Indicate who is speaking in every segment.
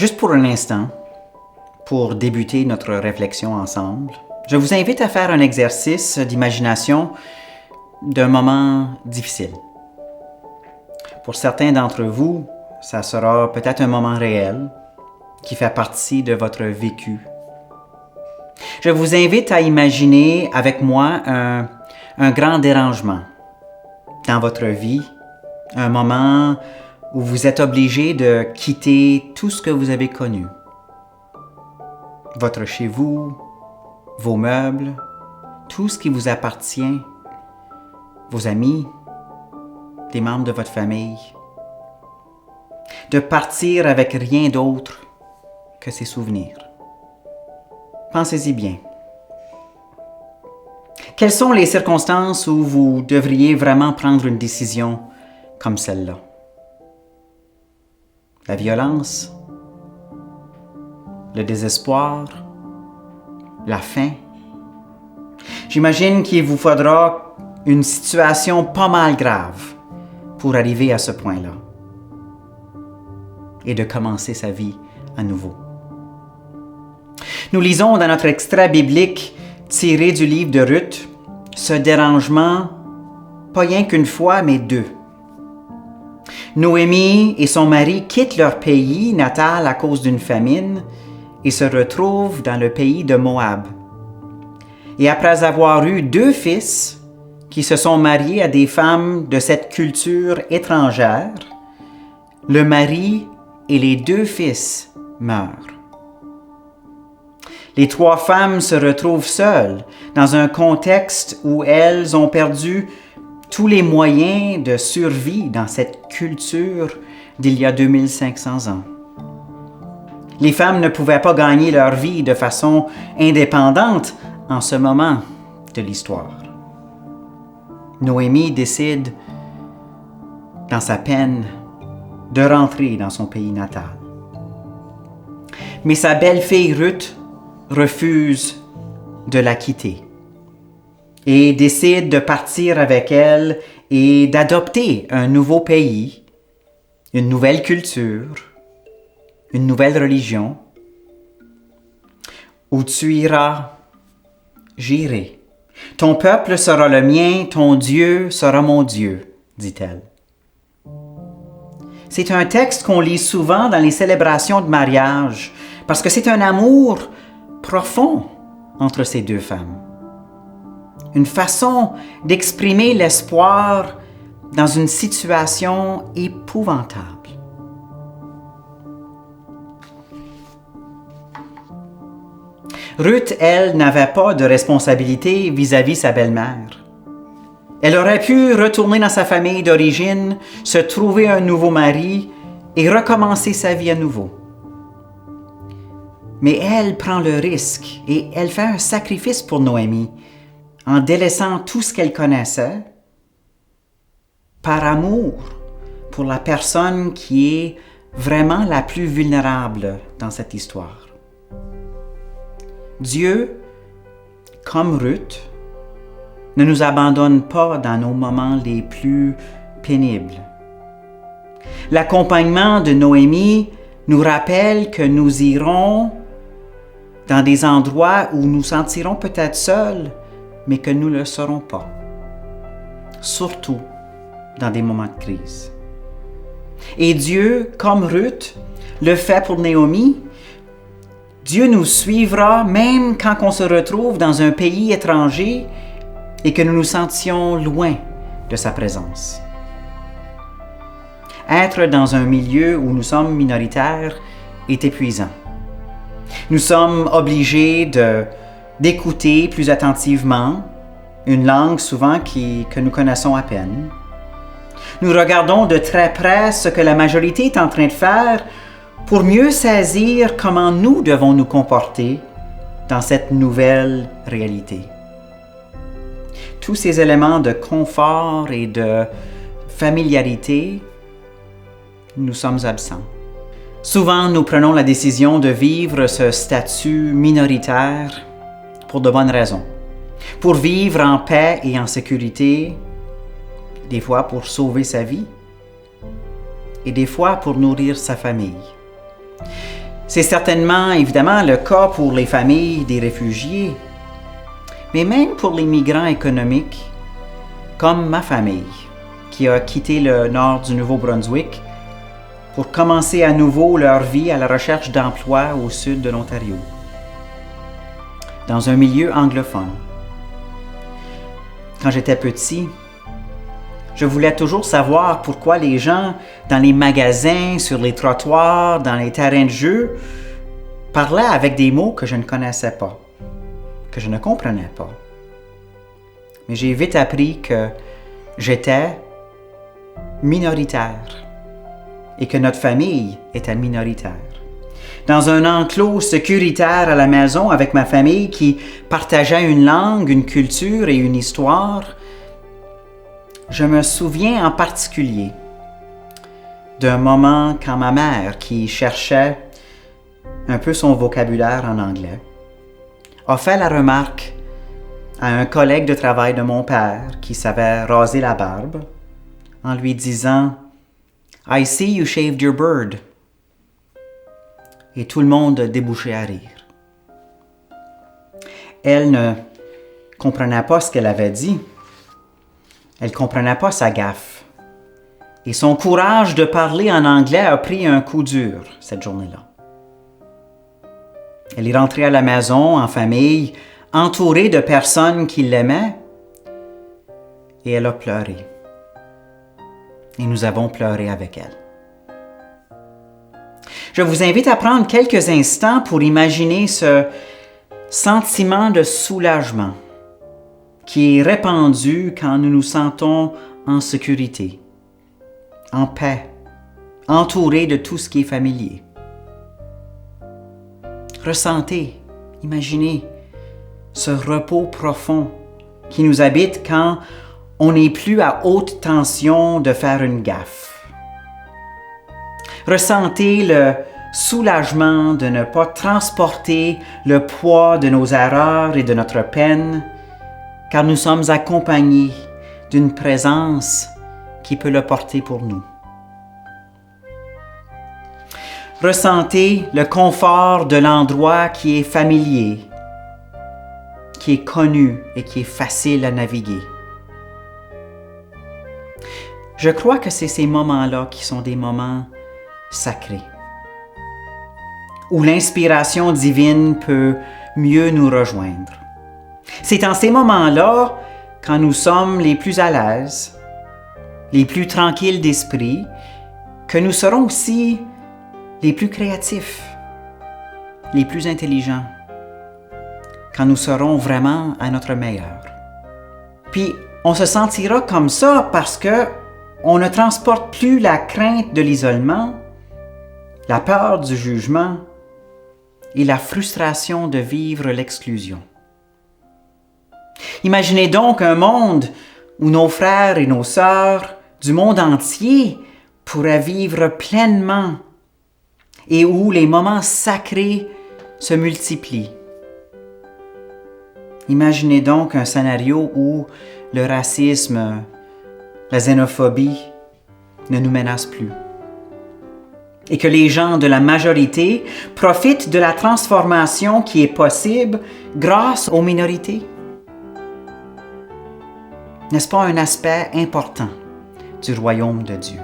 Speaker 1: Juste pour un instant, pour débuter notre réflexion ensemble, je vous invite à faire un exercice d'imagination d'un moment difficile. Pour certains d'entre vous, ça sera peut-être un moment réel qui fait partie de votre vécu. Je vous invite à imaginer avec moi un grand dérangement dans votre vie, un moment où vous êtes obligé de quitter tout ce que vous avez connu. Votre chez vous, vos meubles, tout ce qui vous appartient, vos amis, des membres de votre famille. De partir avec rien d'autre que ces souvenirs. Pensez-y bien. Quelles sont les circonstances où vous devriez vraiment prendre une décision comme celle-là? La violence, le désespoir, la faim. J'imagine qu'il vous faudra une situation pas mal grave pour arriver à ce point-là et de commencer sa vie à nouveau. Nous lisons dans notre extrait biblique tiré du livre de Ruth ce dérangement, pas rien qu'une fois, mais deux. Noémie et son mari quittent leur pays natal à cause d'une famine et se retrouvent dans le pays de Moab. Et après avoir eu 2 fils qui se sont mariés à des femmes de cette culture étrangère, le mari et les 2 fils meurent. Les 3 femmes se retrouvent seules dans un contexte où elles ont perdu tous les moyens de survie dans cette culture d'il y a 2500 ans. Les femmes ne pouvaient pas gagner leur vie de façon indépendante en ce moment de l'histoire. Noémie décide, dans sa peine, de rentrer dans son pays natal. Mais sa belle-fille Ruth refuse de la quitter et décide de partir avec elle et d'adopter un nouveau pays, une nouvelle culture, une nouvelle religion. Où tu iras, j'irai. Ton peuple sera le mien, ton Dieu sera mon Dieu, dit-elle. C'est un texte qu'on lit souvent dans les célébrations de mariage parce que c'est un amour profond entre ces 2 femmes. Une façon d'exprimer l'espoir dans une situation épouvantable. Ruth, elle, n'avait pas de responsabilité vis-à-vis sa belle-mère. Elle aurait pu retourner dans sa famille d'origine, se trouver un nouveau mari et recommencer sa vie à nouveau. Mais elle prend le risque et elle fait un sacrifice pour Noémie en délaissant tout ce qu'elle connaissait par amour pour la personne qui est vraiment la plus vulnérable dans cette histoire. Dieu, comme Ruth, ne nous abandonne pas dans nos moments les plus pénibles. L'accompagnement de Noémie nous rappelle que nous irons dans des endroits où nous sentirons peut-être seuls, mais que nous ne le serons pas. Surtout dans des moments de crise. Et Dieu, comme Ruth, le fait pour Naomi. Dieu nous suivra même quand on se retrouve dans un pays étranger et que nous nous sentions loin de sa présence. Être dans un milieu où nous sommes minoritaires est épuisant. Nous sommes obligés d'écouter plus attentivement une langue souvent que nous connaissons à peine. Nous regardons de très près ce que la majorité est en train de faire pour mieux saisir comment nous devons nous comporter dans cette nouvelle réalité. Tous ces éléments de confort et de familiarité, nous sommes absents. Souvent, nous prenons la décision de vivre ce statut minoritaire pour de bonnes raisons. Pour vivre en paix et en sécurité, des fois pour sauver sa vie et des fois pour nourrir sa famille. C'est certainement, évidemment, le cas pour les familles des réfugiés, mais même pour les migrants économiques, comme ma famille, qui a quitté le nord du Nouveau-Brunswick pour commencer à nouveau leur vie à la recherche d'emploi au sud de l'Ontario, dans un milieu anglophone. Quand j'étais petit, je voulais toujours savoir pourquoi les gens dans les magasins, sur les trottoirs, dans les terrains de jeu, parlaient avec des mots que je ne connaissais pas, que je ne comprenais pas. Mais j'ai vite appris que j'étais minoritaire et que notre famille était minoritaire. Dans un enclos sécuritaire à la maison avec ma famille qui partageait une langue, une culture et une histoire, je me souviens en particulier d'un moment quand ma mère, qui cherchait un peu son vocabulaire en anglais, a fait la remarque à un collègue de travail de mon père qui savait raser la barbe en lui disant « I see you shaved your bird ». Et tout le monde débouchait à rire. Elle ne comprenait pas ce qu'elle avait dit. Elle ne comprenait pas sa gaffe. Et son courage de parler en anglais a pris un coup dur cette journée-là. Elle est rentrée à la maison en famille, entourée de personnes qui l'aimaient, et elle a pleuré. Et nous avons pleuré avec elle. Je vous invite à prendre quelques instants pour imaginer ce sentiment de soulagement qui est répandu quand nous nous sentons en sécurité, en paix, entourés de tout ce qui est familier. Ressentez, imaginez ce repos profond qui nous habite quand on n'est plus à haute tension de faire une gaffe. Ressentez le soulagement de ne pas transporter le poids de nos erreurs et de notre peine, car nous sommes accompagnés d'une présence qui peut le porter pour nous. Ressentez le confort de l'endroit qui est familier, qui est connu et qui est facile à naviguer. Je crois que c'est ces moments-là qui sont des moments sacrés, où l'inspiration divine peut mieux nous rejoindre. C'est en ces moments-là, quand nous sommes les plus à l'aise, les plus tranquilles d'esprit, que nous serons aussi les plus créatifs, les plus intelligents, quand nous serons vraiment à notre meilleur. Puis, on se sentira comme ça parce que on ne transporte plus la crainte de l'isolement, la peur du jugement et la frustration de vivre l'exclusion. Imaginez donc un monde où nos frères et nos sœurs du monde entier pourraient vivre pleinement et où les moments sacrés se multiplient. Imaginez donc un scénario où le racisme, la xénophobie ne nous menacent plus et que les gens de la majorité profitent de la transformation qui est possible grâce aux minorités. N'est-ce pas un aspect important du royaume de Dieu?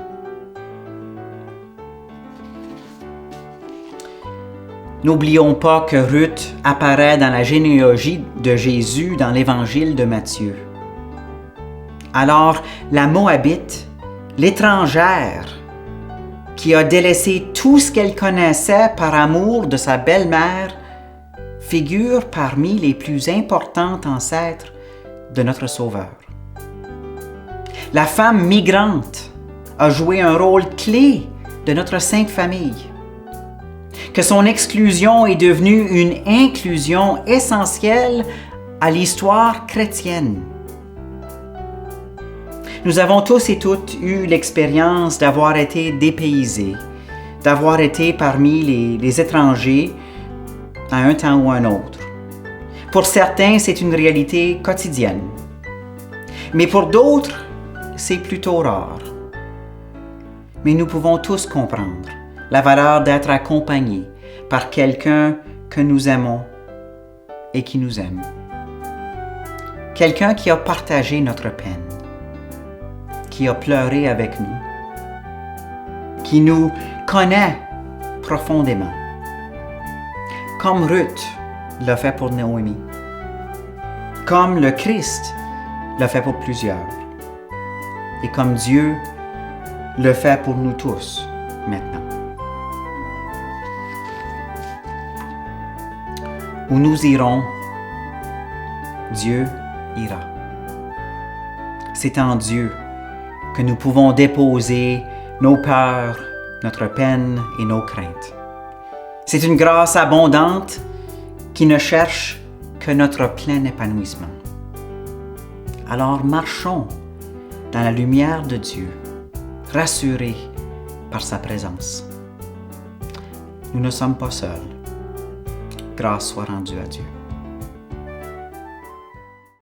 Speaker 1: N'oublions pas que Ruth apparaît dans la généalogie de Jésus dans l'Évangile de Matthieu. Alors, la Moabite, l'étrangère, qui a délaissé tout ce qu'elle connaissait par amour de sa belle-mère, figure parmi les plus importants ancêtres de notre Sauveur. La femme migrante a joué un rôle clé de notre Sainte Famille. Que son exclusion est devenue une inclusion essentielle à l'histoire chrétienne. Nous avons tous et toutes eu l'expérience d'avoir été dépaysés, d'avoir été parmi les étrangers à un temps ou un autre. Pour certains, c'est une réalité quotidienne. Mais pour d'autres, c'est plutôt rare. Mais nous pouvons tous comprendre la valeur d'être accompagnés par quelqu'un que nous aimons et qui nous aime. Quelqu'un qui a partagé notre peine, qui a pleuré avec nous, qui nous connaît profondément, comme Ruth l'a fait pour Naomi, comme le Christ l'a fait pour plusieurs, et comme Dieu le fait pour nous tous maintenant. Où nous irons, Dieu ira. C'est en Dieu que nous pouvons déposer nos peurs, notre peine et nos craintes. C'est une grâce abondante qui ne cherche que notre plein épanouissement. Alors marchons dans la lumière de Dieu, rassurés par sa présence. Nous ne sommes pas seuls. Grâce soit rendue à Dieu.